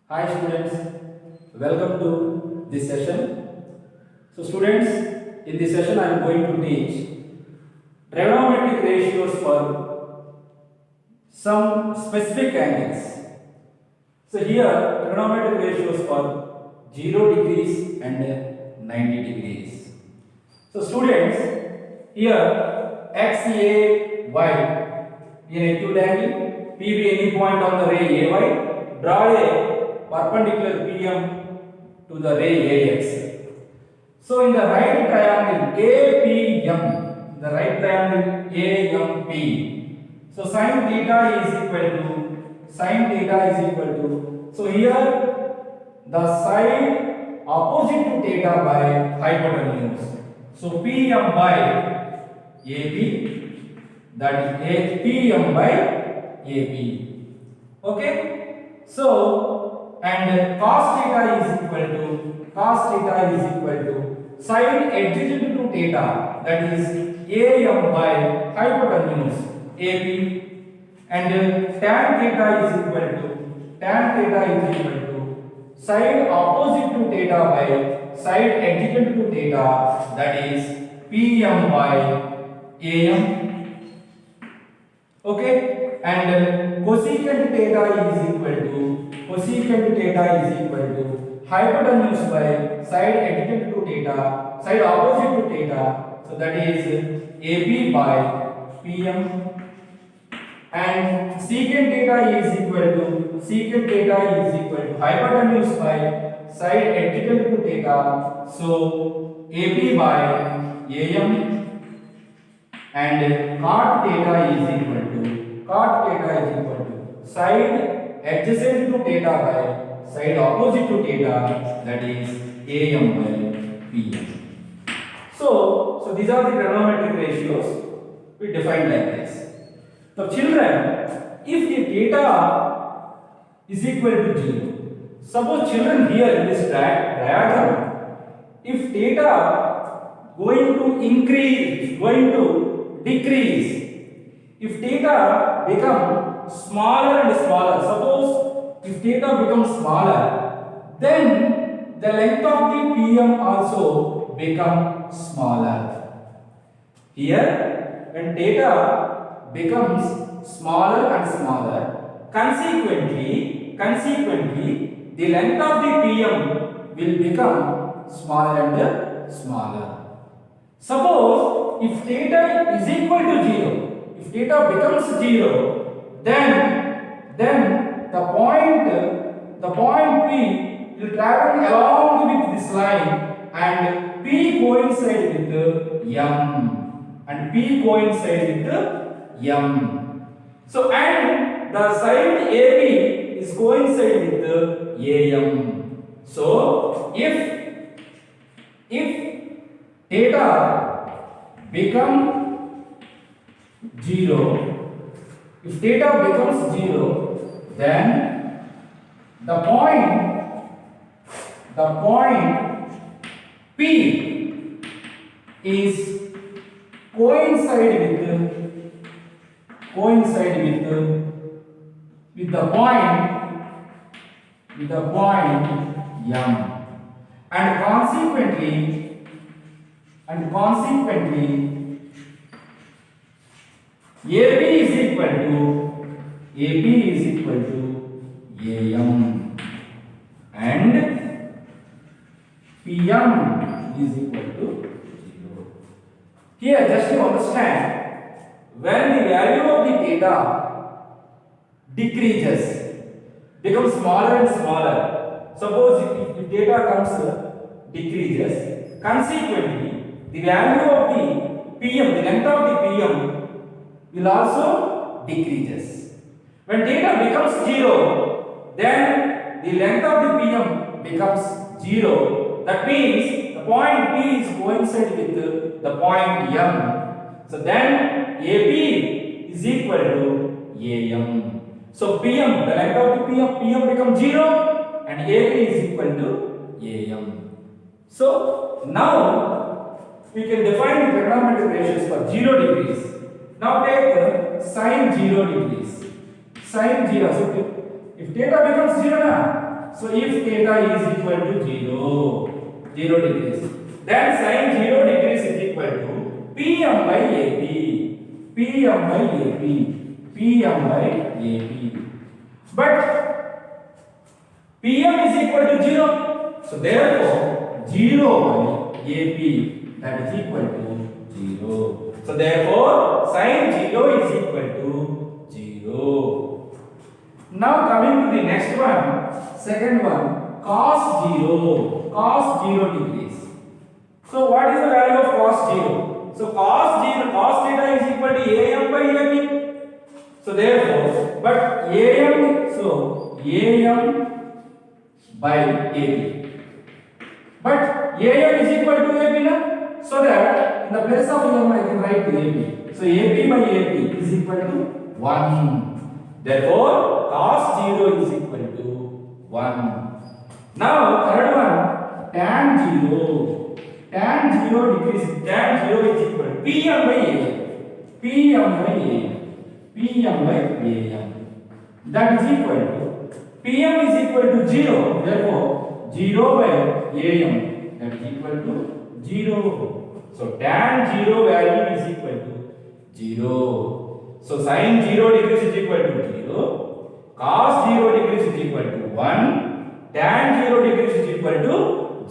Hi students, welcome to this session. So students, in this session I am going to teach trigonometric ratios for some specific angles. So here trigonometric ratios for 0 degrees and 90 degrees. So students, here x, a, y in acute angle, p be any point on the ray ay, draw a perpendicular PM to the ray AX. So in the right triangle APM, the right triangle AMP. So sin theta is equal to, so here the side opposite to theta by hypotenuse. So PM by AB, that is PM by AB. Okay? So and cos theta is equal to side adjacent to theta, that is AM by hypotenuse AB, and tan theta is equal to side opposite to theta by side adjacent to theta, that is PM by AM. Okay, and cosecant theta is equal to hypotenuse by side adjacent to theta, side opposite to theta, so that is AB by PM. And secant theta is equal to hypotenuse by side adjacent to theta, so AB by AM. And cot theta is equal to side adjacent to theta by side opposite to theta, that is AM by PM. So these are the trigonometric ratios we defined like this. So children, if the theta is equal to 0, suppose children here in this diagram, if theta going to increase, going to decrease, if theta become smaller and smaller, suppose if theta becomes smaller, then the length of the PM also become smaller. Here, when theta becomes smaller and smaller, consequently the length of the PM will become smaller and smaller. Suppose if theta is equal to 0, if theta becomes 0, then the point P will travel along with this line, and P coincide with M, and P coincide with M. So and the side AB is coincide with AM. So if theta become 0, if theta becomes 0, then the point P is coincide with the point M, and consequently AB is equal to AM, and PM is equal to 0. Here just to understand, when the value of the theta decreases, becomes smaller and smaller, suppose if theta comes decreases, consequently the value of the PM, the length of the PM will also decreases. When theta becomes 0, then the length of the PM becomes 0. That means the point P is coincide with the point M. So then AB is equal to AM. So PM, the length of the PM becomes 0, and AB is equal to AM. So now we can define the trigonometric ratios for 0 degrees. Now take sin 0 degrees. Sin 0. So if theta becomes 0, So if theta is equal to 0 degrees, then sin 0 degrees is equal to Pm by AP. Pm by AP. Pm by AP. But Pm is equal to 0. So therefore 0 by AP, that is equal to 0. So therefore sin 0 is equal to 0. Now coming to the next one, second one, cos 0. Cos 0 degrees. So what is the value of cos 0? So cos theta is equal to Am by AP. So therefore, but Am by AP. But Am is equal to AP na? So that in the place of Am I can write AP. So AP by AP is equal to 1. Therefore, cos 0 is equal to 1. Now third one, tan 0. Tan 0 degrees, tan 0 is equal to Pm by AM. Pm by AM. Pm by AM. That is equal to Pm is equal to 0. Therefore 0 by AM, that is equal to 0. So tan 0 value is equal to 0. So sin 0 degrees is equal to 0. Cos 0 degrees is equal to 1. Tan 0 degrees is equal to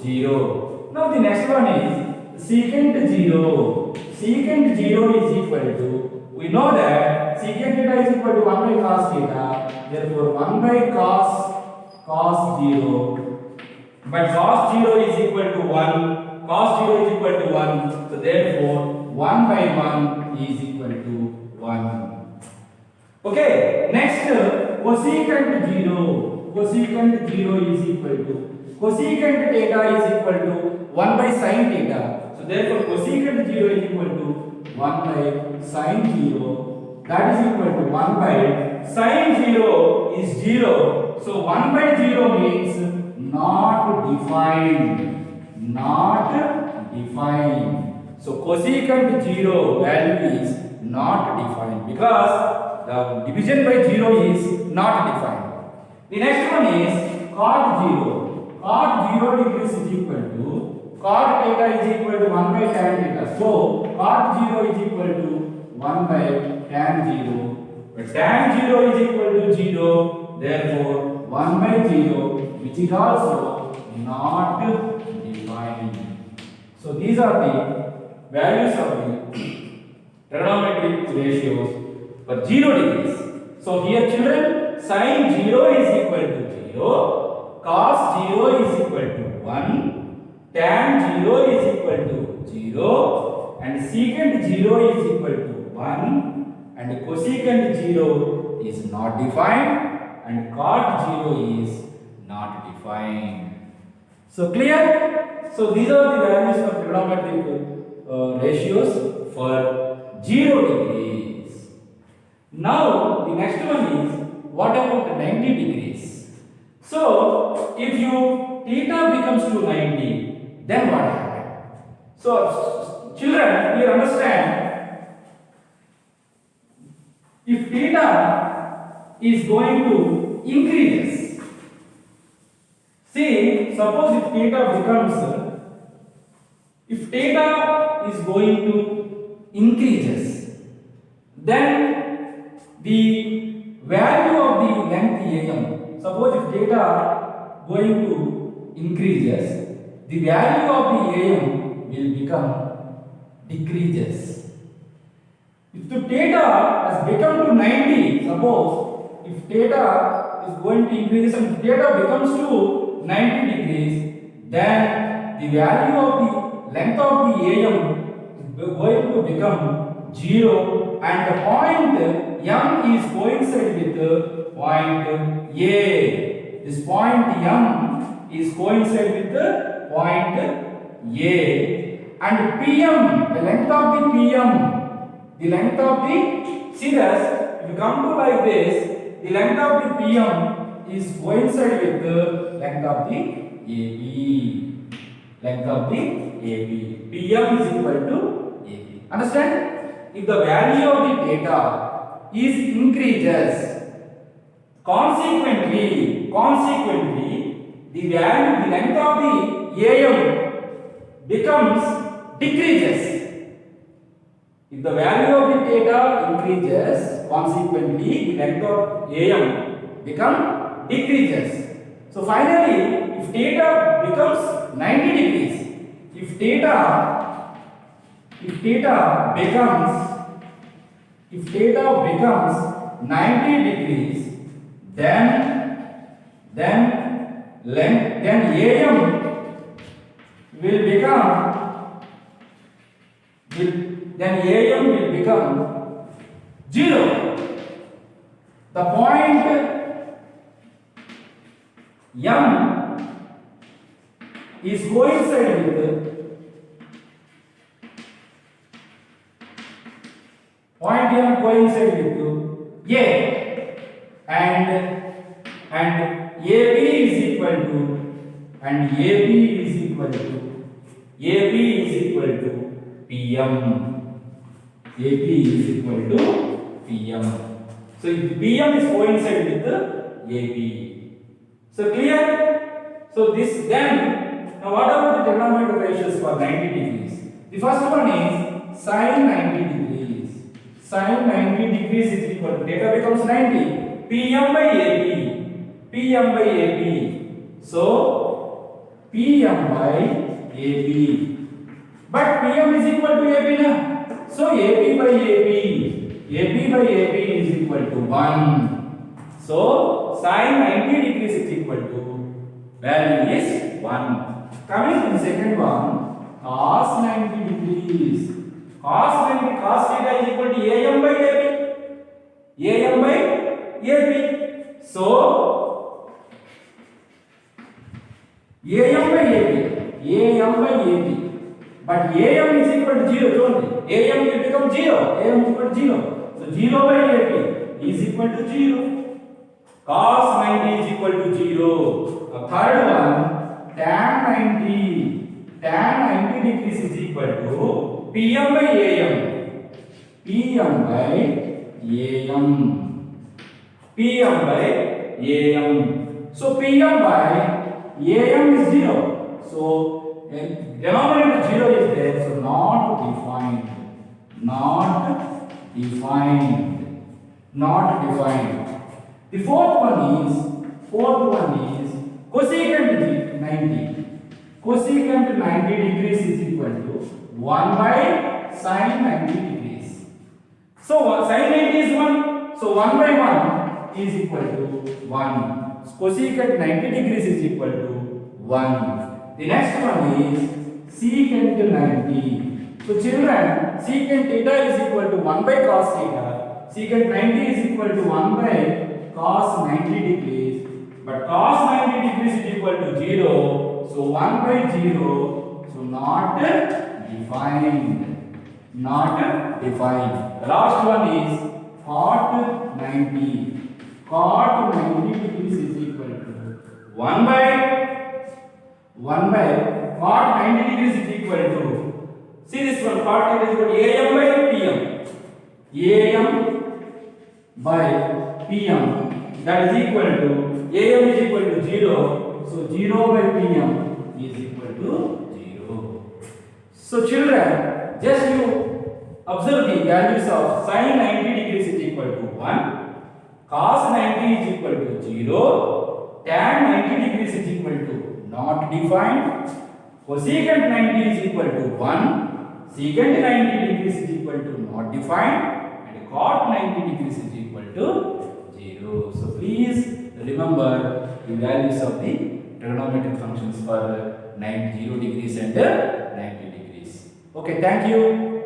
0. Now the next one is secant 0. Secant 0 is equal to, we know that secant theta is equal to 1 by cos theta. Therefore 1 by cos 0. But cos 0 is equal to 1. Cos 0 is equal to 1. So therefore 1 by 1 is equal to 1. Okay, next cosecant 0. Cosecant 0 is equal to, cosecant theta is equal to 1 by sin theta. So therefore cosecant 0 is equal to 1 by sin 0. That is equal to 1 by sin 0 is 0. So 1 by 0 means not defined. Not defined. So cosecant 0 value is not defined because the division by 0 is not defined. The next one is cot 0. Cot 0 degrees is equal to, cot theta is equal to 1 by tan theta. So cot 0 is equal to 1 by tan 0. But tan 0 is equal to 0. Therefore 1 by 0, which is also not defined. So these are the values of the trigonometric ratios for 0 degrees. So here children, sin 0 is equal to 0, cos 0 is equal to 1, tan 0 is equal to 0, and secant 0 is equal to 1, and cosecant 0 is not defined, and cot 0 is not defined. So clear? So these are the values for trigonometric ratios for 0 degrees. Now the next one is, what about 90 degrees? So if you theta becomes to 90, then what happens? So children, you understand, if theta is going to increase, see, suppose if theta becomes, if theta is going to increases, then the value of the length AM, suppose if theta going to increases, the value of the AM will become decreases. If the theta has become to 90, suppose if theta is going to increase and theta becomes to 90 degrees, then the value of the length of the AM is going to become 0, and the point M is coincide with the point A. This point M is coincide with the point A, and PM, the length of the PM, the length of the, see this, if you come to like this, the length of the PM is coincide with the length of the AB. Length of the AB. PM is equal to AB. Understand? If the value of the theta is increases, consequently the value, the length of the AM becomes decreases. If the value of the theta increases, consequently the length of AM become decreases. So finally, if theta becomes 90 degrees, if theta becomes 90 degrees, then AM will become 0. The point M is coincide with A, and AB is equal to PM. AP is equal to PM. So if PM is coincide with the AB. So clear? So this then, now what about the trigonometric ratios for 90 degrees? The first one is sin 90 degrees. Sin 90 degrees is equal to theta becomes 90. PM by AP. So PM by AB. But PM is equal to AB na. So AP by AB is equal to 1. So sin 90 degrees is equal to value is 1. Coming to the second one, cos 90 degrees. Cos theta is equal to AM by AB. So AM by AB. But AM is equal to 0, don't we? AM will become 0. AM is equal to 0. So 0 by AB is equal to 0. Cos 90 is equal to 0. The third one, tan 90. Tan 90 degrees is equal to PM by AM. PM by AM. So PM by AM is 0. So denominator 0 is there, so not defined. The fourth one is cosecant 90. Cosecant 90 degrees is equal to 1 by sin 90 degrees. So sin 90 is 1. So 1 by 1 is equal to 1. Cosecant 90 degrees is equal to 1. The next one is secant 90. So children, secant theta is equal to 1 by cos theta. Secant 90 is equal to 1 by cos 90 degrees. But cos 90 degrees is equal to 0. So 1 by 0. So not defined. The last one is cot 90. Cot 90 degrees is equal to 1 by cot 90 degrees is equal to, see this one, cot theta is equal to AM by PM. AM by PM, that is equal to, AM is equal to 0, so 0 by PM is equal to 0. So children, just you observe the values of sin 90 degrees is equal to 1, cos 90 is equal to 0, tan 90 degrees is equal to not defined, cosecant 90 is equal to 1, secant 90 degrees is equal to not defined, and cot 90 degrees is equal to 0. So please remember the values of the trigonometric functions for 0 degrees and 90 degrees. Okay, thank you.